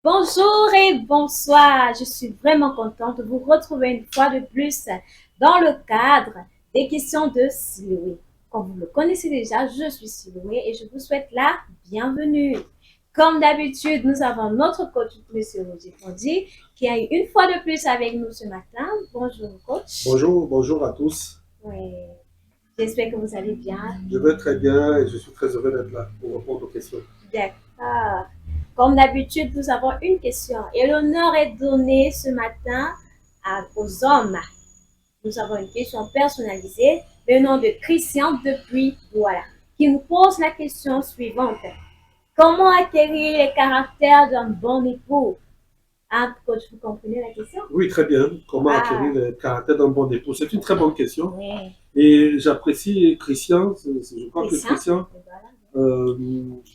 Bonjour et bonsoir. Je suis vraiment contente de vous retrouver une fois de plus dans le cadre des questions de Siloué. Comme vous le connaissez déjà, je suis Siloué et je vous souhaite la bienvenue. Comme d'habitude, nous avons notre coach, M. Roger Fondi, qui est une fois de plus avec nous ce matin. Bonjour, coach. Bonjour, bonjour à tous. Oui, j'espère que vous allez bien. Je vais très bien et je suis très heureux d'être là pour répondre aux questions. D'accord. Comme d'habitude, nous avons une question et l'honneur est donné ce matin aux hommes. Nous avons une question personnalisée venant de Christian depuis voilà, qui nous pose la question suivante. Comment acquérir les caractères d'un bon époux? Ah, coach, vous comprenez la question? Oui, très bien. Comment acquérir Ah, le caractère d'un bon époux? C'est une très bonne question. oui. Et j'apprécie Christian. Je crois que Christian? Christian, Voilà. euh,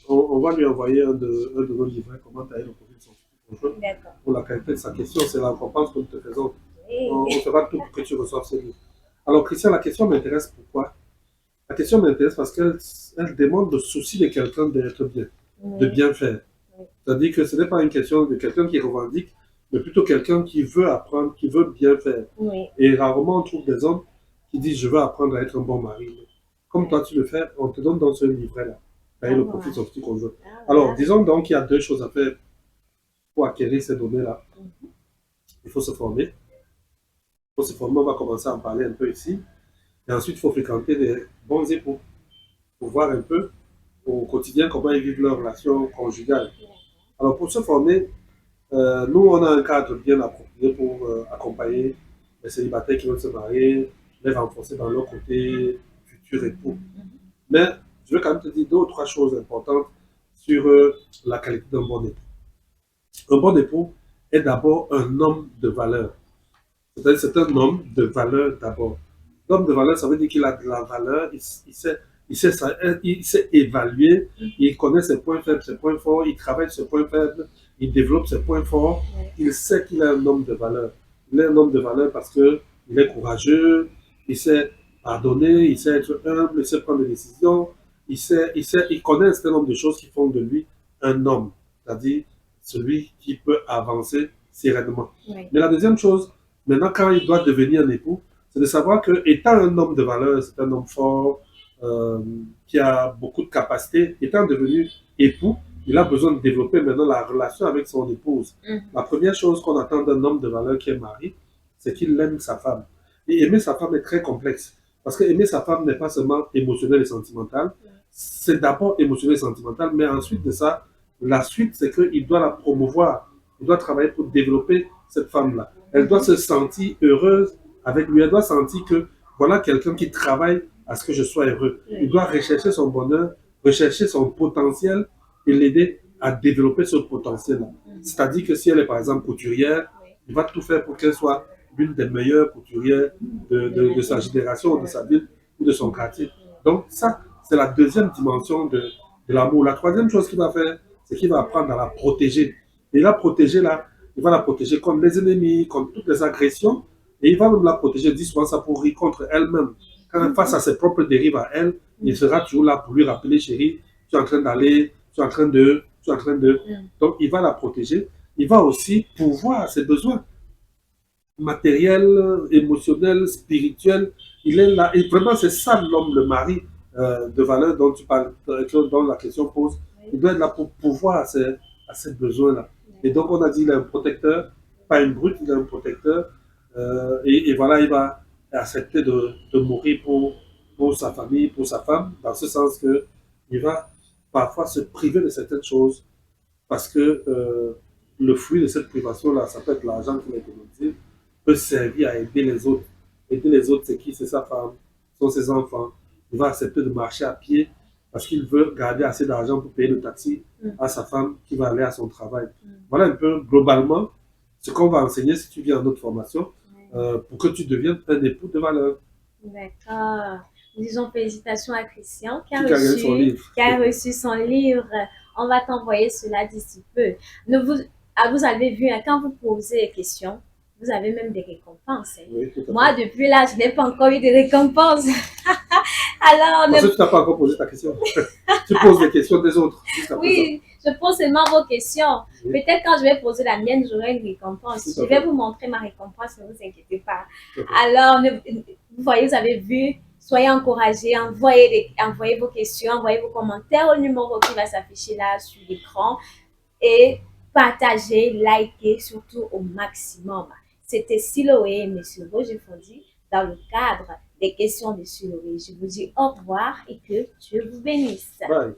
on va lui envoyer un de nos livrets, comment tailler le profil de son conjoint, D'accord. pour la qualité de sa question. C'est la récompense que nous te faisons. On Oui. fera tout pour que tu reçoives ce livre. Alors, Christian, la question m'intéresse pourquoi? La question m'intéresse parce qu'elle demande le souci de quelqu'un d'être bien, de Oui. bien faire. Oui. C'est-à-dire que ce n'est pas une question de quelqu'un qui revendique, mais plutôt quelqu'un qui veut apprendre, qui veut bien faire. Oui. Et rarement on trouve des hommes qui disent je veux apprendre à être un bon mari. Comme toi tu le fais, on te donne dans ce livret-là. Ah, Le profit de ouais. son petit conjoint. Ah, Alors, voilà. disons donc qu'il y a deux choses à faire pour acquérir ces données-là. Il faut se former. Il faut se former, on va commencer à en parler un peu ici. Et ensuite, il faut fréquenter des bons époux pour voir un peu au quotidien comment ils vivent leur relation conjugale. Alors, pour se former, nous, on a un cadre bien approprié pour accompagner les célibataires qui veulent se marier, les renforcer dans leur côté futur époux. Mais je veux quand même te dire deux ou trois choses importantes sur la qualité d'un bon époux. Un bon époux est d'abord un homme de valeur. C'est-à-dire c'est un homme de valeur d'abord. L'homme de valeur, ça veut dire qu'il a de la valeur, il sait évaluer, il connaît ses points faibles, ses points forts, il travaille ses points faibles, il développe ses points forts, il sait qu'il est un homme de valeur. Il est un homme de valeur parce qu'il est courageux, il sait pardonner, il sait être humble, il sait prendre des décisions, il connaît un certain nombre de choses qui font de lui un homme, c'est-à-dire celui qui peut avancer sereinement. Oui. Mais la deuxième chose, maintenant, quand il doit devenir un époux, c'est de savoir que, étant un homme de valeur, c'est un homme fort, euh, qui a beaucoup de capacités, étant devenu époux, il a besoin de développer maintenant la relation avec son épouse. La première chose qu'on attend d'un homme de valeur qui est marié, c'est qu'il aime sa femme. Et aimer sa femme est très complexe. Parce que aimer sa femme n'est pas seulement émotionnel et sentimental, c'est d'abord émotionnel et sentimental, mais ensuite de ça, la suite, c'est qu'il doit la promouvoir. Il doit travailler pour développer cette femme-là. Elle doit se sentir heureuse avec lui. Elle doit sentir que voilà quelqu'un qui travaille à ce que je sois heureux. Il doit rechercher son bonheur, rechercher son potentiel et l'aider à développer ce potentiel-là. C'est-à-dire que si elle est par exemple couturière, il va tout faire pour qu'elle soit l'une des meilleures couturières de sa génération, de sa ville ou de son quartier. Donc ça, c'est la deuxième dimension de l'amour. La troisième chose qu'il va faire, c'est qu'il va apprendre à la protéger. Et la protéger là, il va la protéger contre les ennemis, contre toutes les agressions, et il va même la protéger, dit souvent ça pour rire contre elle-même. Quand face à ses propres dérives à elle, il sera toujours là pour lui rappeler, chérie, tu es en train d'aller, tu es en train de, tu es en train de. Donc il va la protéger. Il va aussi pourvoir ses besoins matériels, émotionnels, spirituels. Il est là. Et vraiment, c'est ça l'homme, le mari de valeur dont tu parles, dont la question pose. Il doit être là pour pouvoir à ces besoins-là. Et donc, on a dit, il est un protecteur, pas une brute, il est un protecteur. Et voilà, il va accepter de mourir pour sa famille, pour sa femme, dans ce sens que il va parfois se priver de certaines choses parce que le fruit de cette privation-là, ça peut être l'argent qu'il a économisé, peut servir à aider les autres. Aider les autres, c'est qui? C'est sa femme, sont ses enfants. Il va accepter de marcher à pied parce qu'il veut garder assez d'argent pour payer le taxi à sa femme qui va aller à son travail. Voilà un peu globalement ce qu'on va enseigner si tu viens à notre formation pour que tu deviennes un époux de valeur. D'accord. Disons félicitations à Christian Qui a gagné son livre. qui a reçu son livre. On va t'envoyer cela d'ici peu. Ne vous, vous avez vu, hein, quand vous posez des questions, vous avez même des récompenses. Hein. Oui, tout à fait. Moi, depuis là, je n'ai pas encore eu de récompense. Alors, Parce que tu n'as pas encore posé ta question. Tu poses les questions des autres. oui, je pose seulement vos questions. Oui. Peut-être quand je vais poser la mienne, j'aurai une récompense. Tout à Je vais fait. vous montrer ma récompense, ne vous inquiétez pas. Tout à fait. Alors, vous voyez, vous avez vu, soyez encouragés, envoyez vos questions, envoyez vos commentaires au numéro qui va s'afficher là sur l'écran et partagez, likez surtout au maximum. C'était Siloé et M. Roger Fondi dans le cadre des questions de Siloé. Je vous dis au revoir et que Dieu vous bénisse. Bye.